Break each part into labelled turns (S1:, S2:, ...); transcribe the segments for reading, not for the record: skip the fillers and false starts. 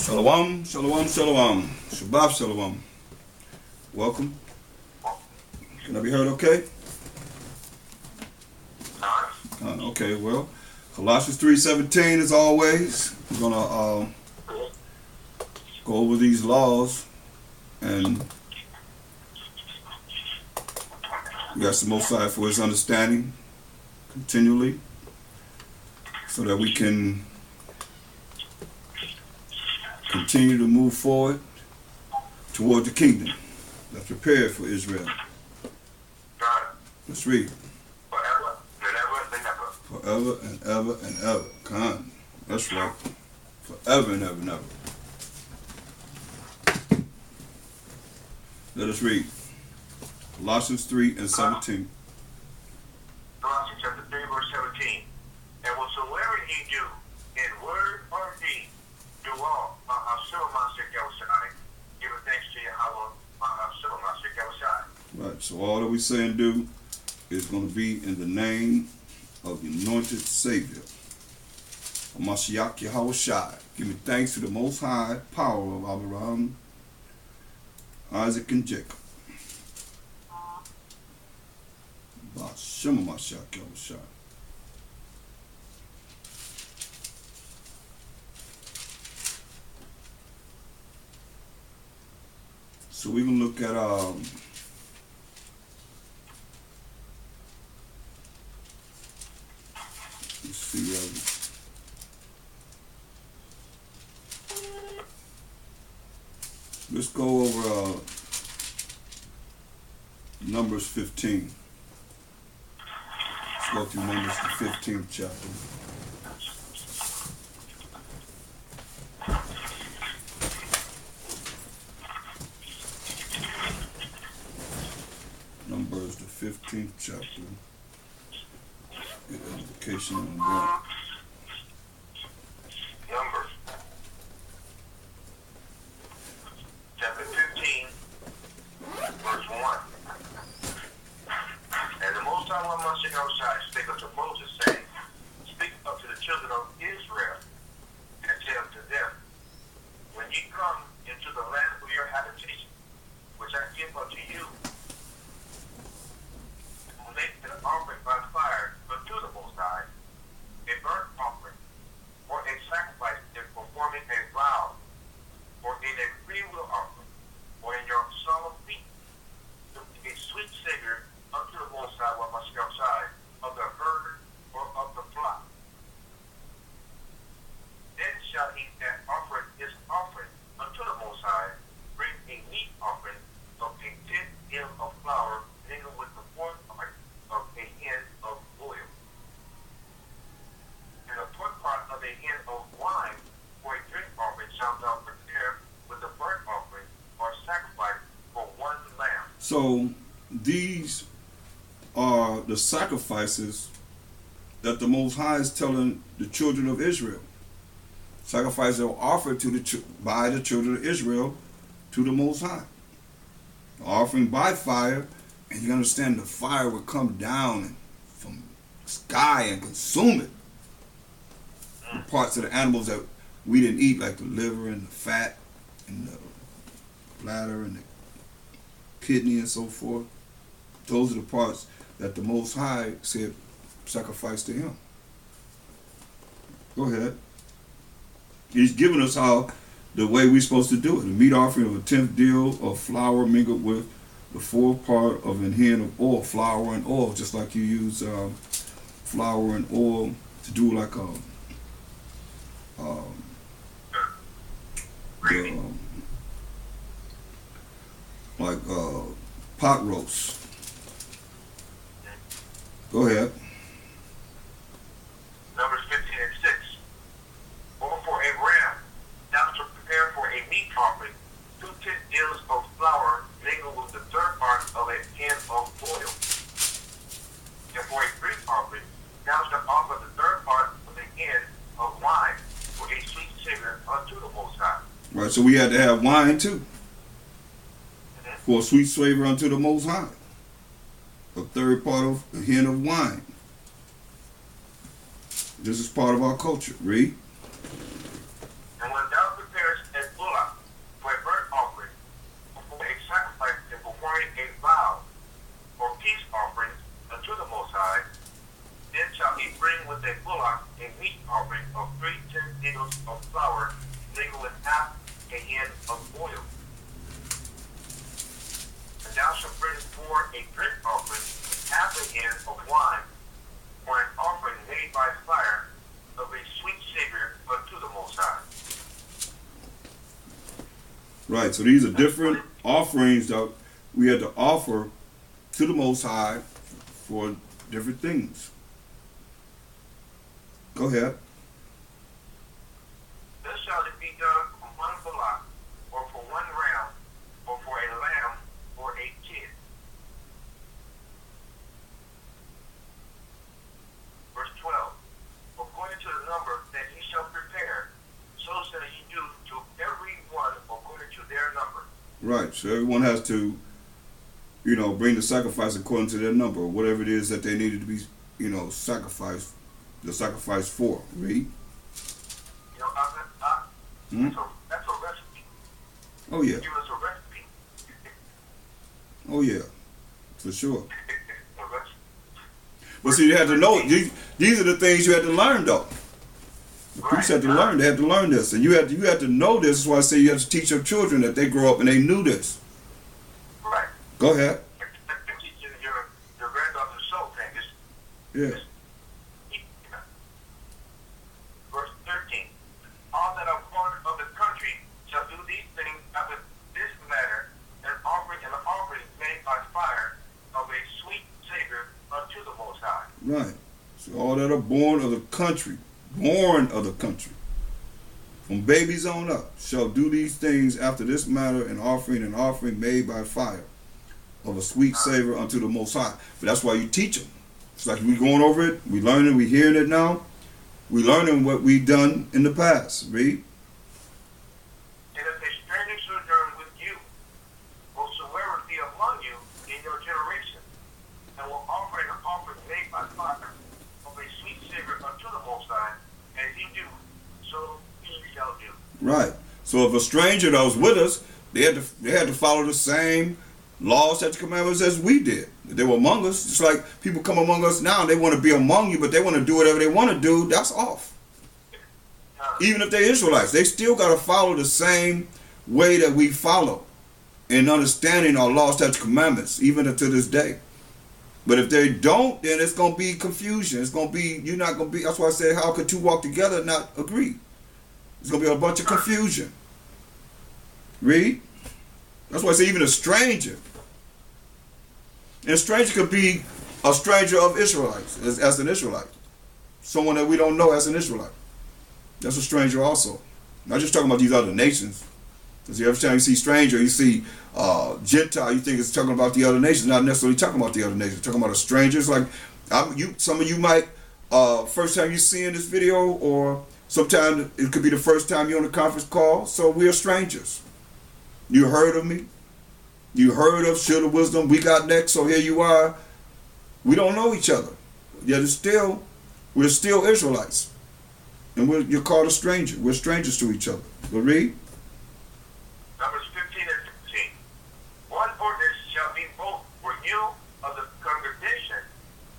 S1: Shalom, shalom, shalom. Shabbat shalom. Welcome. Can I be heard okay? Okay, well, Colossians 3:17 as always. We're going to go over these laws and we ask the Most High for his understanding continually so that we can continue to move forward toward the kingdom that's prepared for Israel. Let's read.
S2: Forever and ever and ever.
S1: Forever and ever and ever. Come. That's right. Forever and ever and ever. Let us read. Colossians 3:17.
S2: Colossians chapter 3, verse 17. And whatsoever ye do, in word or deed, do all giving thanks to Yahweh,
S1: right, so all that we say and do is going to be in the name of the anointed Savior, Mashiach Yahweh Shai. Give me thanks to the Most High power of Abraham, Isaac, and Jacob. Ba'Shem Mashiach Yahweh Shai. So we're going to look at let's see, let's go over Numbers 15. Let's go through Numbers, the 15th chapter. Numbers, the 15th chapter. Get edification on that.
S2: Numbers, chapter 15, verse 1. And the Most High Mashiach spake unto Moses, saying, Speak unto the children of Israel, and tell to them, When ye come into the land of your habitation, which I give unto you, make an offering by fire unto the Most High, a burnt offering, or a sacrifice in performing a vow, or in a freewill offering, or in your solemn feast, to be a sweet savor unto the Most High, what must go outside of the herd or of the flock. Then shall he that offereth his offering unto the Most High bring a meat offering of a 10th ear of flour mingled with the fourth part of a hin of oil, and a fourth part of a hin of wine for a drink offering shalt thou prepare with the burnt offering or sacrifice for one lamb.
S1: So these are the sacrifices that the Most High is telling the children of Israel. Sacrifices that were offered to by the children of Israel to the Most High. Offering by fire, and you understand the fire would come down from the sky and consume it. The parts of the animals that we didn't eat, like the liver and the fat and the bladder and the kidney and so forth. Those are the parts that the Most High said sacrifice to him. Go ahead. He's given us how the way we're supposed to do it. A meat offering of a 10th deal of flour mingled with the fourth part of an hin of oil, flour and oil, just like you use flour and oil to do like a pot roast. Go ahead.
S2: Numbers 15 and 6. Or for a ram, thou shalt prepare for a meat offering 2 10 deals of flour mingled with the third part of a hin of oil. And for a drink offering, thou shalt offer the third part of a hin of wine for a sweet savor unto the Most High.
S1: Right, so we had to have wine too. For a sweet savor unto the Most High. A third part of a hin of wine. This is part of our culture. Read.
S2: And when thou preparest an swearing a vow or peace offering unto the Most High, then shall he bring with a bullock a meat offering of 3 deals of flour mingled with half a hin of oil. And thou shalt bring for a drink offering half a hin of wine, for an offering made by fire of a sweet savor unto the Most High.
S1: Right, so these are different offerings that we had to offer to the Most High for different things. Go ahead.
S2: Thus shall it be done for one bullock, or for one ram, or for a lamb, or a kid. Verse 12. According to the number that ye shall prepare, so shall ye do to every one according to their number.
S1: Right, so everyone has to, bring the sacrifice according to their number, whatever it is that they needed to be, sacrificed, the sacrifice for. Read.
S2: That's a recipe.
S1: Oh, yeah.
S2: Give us a recipe.
S1: Oh, yeah. For sure.
S2: A recipe.
S1: But see, you had to know, these are the things you had to learn, though. The priests had to learn. They had to learn this. And you had to know this. That's why I say you have to teach your children that they grow up and they knew this.
S2: Right.
S1: Go ahead.
S2: You're teaching your granddaughter so things.
S1: Yeah.
S2: Verse 13. All that are born of the country shall do these things after this manner, an offering made by fire of a sweet savor unto the Most High.
S1: Right. So all that are born of the country, from babies on up, shall do these things after this manner, an offering made by fire of a sweet savor unto the Most High. But that's why you teach them. It's like we going over it, we learning, we hearing it now, we learning what we done in the past. Read.
S2: And if a stranger sojourn with you, whatsoever be among you in your generation, and will offer an offering made by fire of a sweet savor unto the Most High, as ye do, so ye shall do.
S1: Right. So if a stranger that was with us, they had to follow the same laws, statutes, commandments as we did. They were among us. It's like people come among us now and they want to be among you, but they want to do whatever they want to do. That's off. Even if they're Israelites, they still got to follow the same way that we follow in understanding our laws, statutes, commandments, even to this day. But if they don't, then it's going to be confusion. It's going to be, you're not going to be, that's why I say, how could two walk together and not agree? It's going to be a bunch of confusion. Read. That's why I say even a stranger. And a stranger could be a stranger of Israelites, as an Israelite. Someone that we don't know as an Israelite. That's a stranger also. Not just talking about these other nations. Because every time you see stranger, you see Gentile, you think it's talking about the other nations, not necessarily talking about the other nations. Talking about a stranger. It's like, some of you might, first time you seeing this video, or sometime it could be the first time you're on a conference call, so we are strangers. You heard of me. You heard of Shield of Wisdom. We got next, so here you are. We don't know each other. Yet we're still Israelites. And you're called a stranger. We're strangers to each other. But read.
S2: Numbers 15 and 16. One ordinance shall be both for you of the congregation,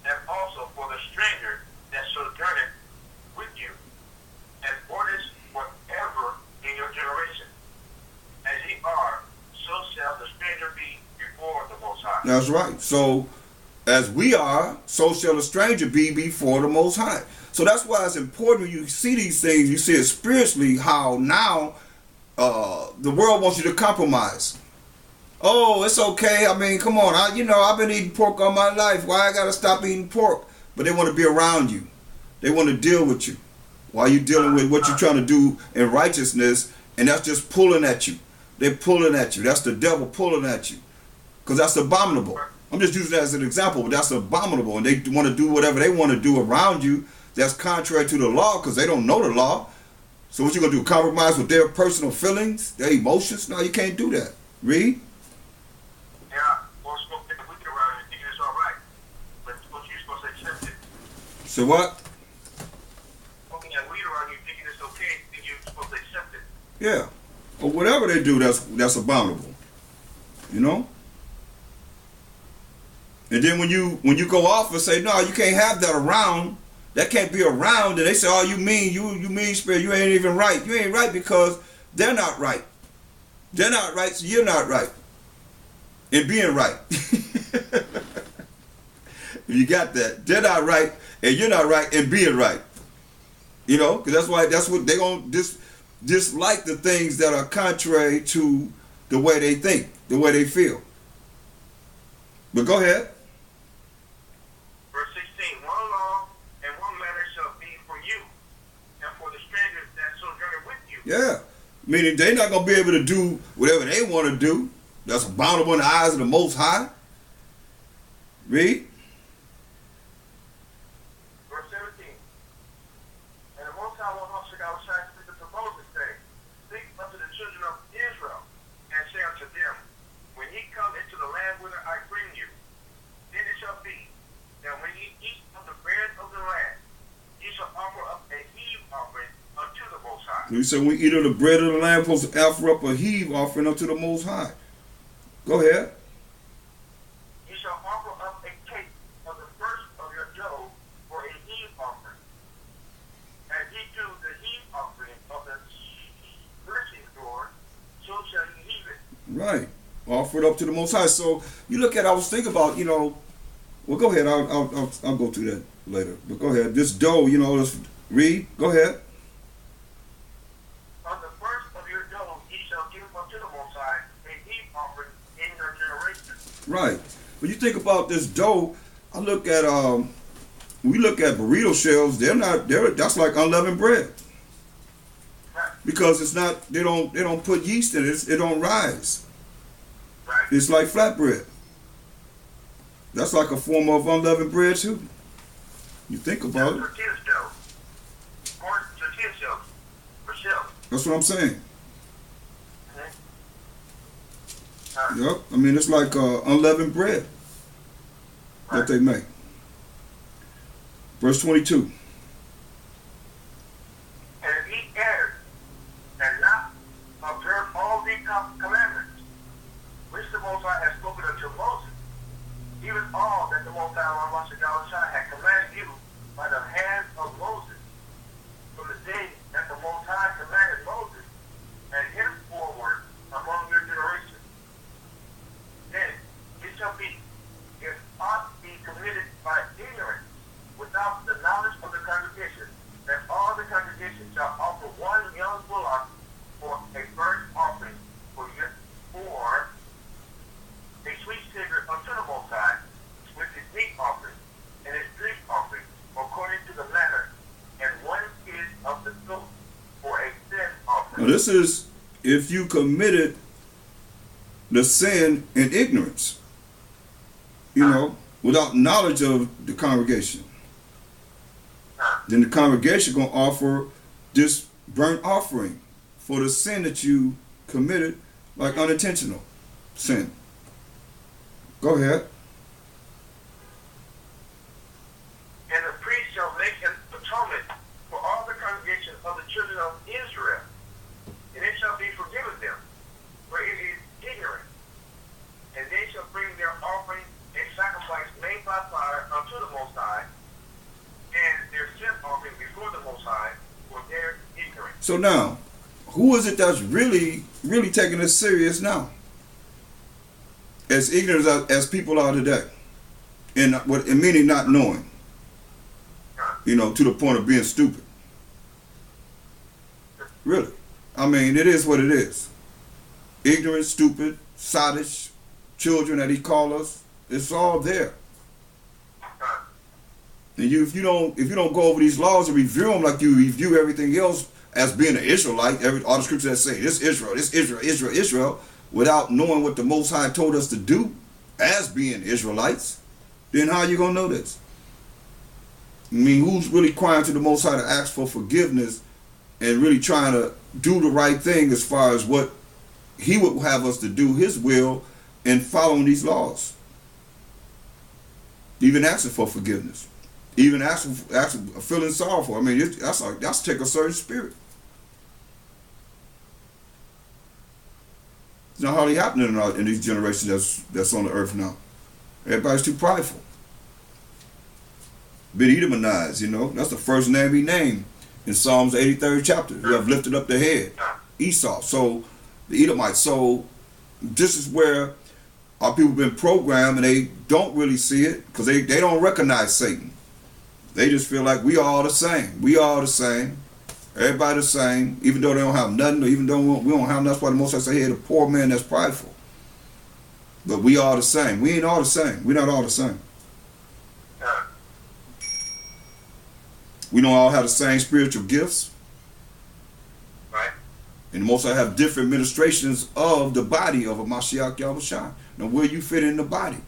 S2: and also for the stranger that sojourneth with you, and ordinance whatever in your generation. As ye are, so shall the stranger be before the Most High.
S1: That's right. So, as we are, so shall the stranger be before the Most High. So that's why it's important when you see these things, you see it spiritually, how now the world wants you to compromise. Oh, it's okay. I mean, come on. I've been eating pork all my life. Why I got to stop eating pork? But they want to be around you. They want to deal with you while you're dealing with what you're trying to do in righteousness, and that's just pulling at you. They're pulling at you. That's the devil pulling at you. Because that's abominable. I'm just using that as an example, but that's abominable. And they want to do whatever they want to do around you that's contrary to the law because they don't know the law. So what you going to do, compromise with their personal feelings, their emotions? No, you can't do that. Read.
S2: Yeah, or smoke that wicked around you thinking it's all right. But you're supposed to accept it.
S1: So what?
S2: Smoking that weed around you thinking it's okay, then you're supposed to accept it.
S1: Yeah. Or whatever they do, that's abominable. You know? And then when you go off and say, no, you can't have that around, that can't be around, and they say, oh, you mean spirit, you ain't even right. You ain't right because they're not right. They're not right, so you're not right. And being right. You got that. They're not right, and you're not right, and being right. You know, because that's what they're going to dislike, the things that are contrary to the way they think, the way they feel. But go ahead.
S2: Verse 16, one law and one manner shall be for you, and for the strangers that sojourn with you.
S1: Yeah. Meaning they're not going to be able to do whatever they want to do. That's abominable in the eyes of the Most High. Read.
S2: Verse 17. And the Most High will also speak unto Moses, saying, speak unto the children of Israel, and say unto them, when ye come into the land whither I bring you, then it shall be that when ye eat of the bread of the land, ye shall offer up a heave offering unto the Most High.
S1: You said we eat of the bread of the land, supposed to offer up a heave offering unto the Most High. Go ahead.
S2: Ye shall offer up a cake of the first of your dough for a heave offering. As ye do the heave offering of the threshing floor, so shall ye heave it.
S1: Right. Offer it up to the Most High. So you look at, I was thinking about, well, go ahead. I'll go through that later. But go ahead. This dough, let's read. Go ahead.
S2: On the first of your dough ye shall give unto the Most High a heave offering in your generation.
S1: Right. When you think about this dough, I look at we look at burrito shells, that's like unleavened bread.
S2: Right.
S1: Because it's not, they don't put yeast in it, it don't rise.
S2: Right.
S1: It's like flatbread. That's like a form of unleavened bread too. You think about it.
S2: Tortilla dough. Or tortilla shells. For shells.
S1: That's what I'm saying.
S2: Mm-hmm.
S1: Yep. I mean, it's like unleavened bread that they make. Verse 22.
S2: And if ye erred, and not observe all these commandments, which the Most High has spoken unto Moses, even all that the Most High had commanded you by the hand of Moses, from the day that the Most High commanded Moses, and henceforward among your generations. Then it shall be, if aught be committed by ignorance, without the knowledge of the congregation, that all the congregation shall offer one young bullock for a burnt offering for a sweet savor unto the Most High, with his meat offering and his drink offering, according to the manner, and one is of the goat for a sin offering.
S1: Now this is if you committed the sin in ignorance, without knowledge of the congregation. Then the congregation going to offer this burnt offering for the sin that you committed, like unintentional sin. Go ahead.
S2: And the priest shall make an atonement for all the congregation of the children of Israel, and it shall be forgiven them, for it is ignorant. And they shall bring their offering and sacrifice made by fire unto the Most High, and their sin offering before the Most High, for their ignorance.
S1: So now, who is it that's really taking this serious now? As ignorant as people are today, and meaning not knowing, to the point of being stupid. Really, I mean, it is what it is. Ignorant, stupid, sottish, children that he called us. It's all there. And if you don't go over these laws and review them like you review everything else as being an Israelite, all the scriptures that say this Israel, without knowing what the Most High told us to do as being Israelites, then how are you gonna know this? I mean, who's really crying to the Most High to ask for forgiveness and really trying to do the right thing as far as what he would have us to do, his will, and following these laws? Even asking for forgiveness. Even asking feeling sorrowful. I mean, that's take a certain spirit. It's not hardly happening in these generations that's on the earth now. Everybody's too prideful. Been Edomanized, you know. That's the first name he named in Psalms 83rd chapter. Who have lifted up their head. Esau. So the Edomites. So this is where our people been programmed, and they don't really see it because they don't recognize Satan. They just feel like we all the same. We all the same. Everybody the same. Even though they don't have nothing, or even though we don't have nothing, that's why the Most High say, hey, the poor man that's prideful. But we all the same. We ain't all the same. We're not all the same. We don't all have the same spiritual gifts.
S2: Right.
S1: And the Most High have different ministrations of the body of a Mashiach Yahushua. Now, where you fit in the body.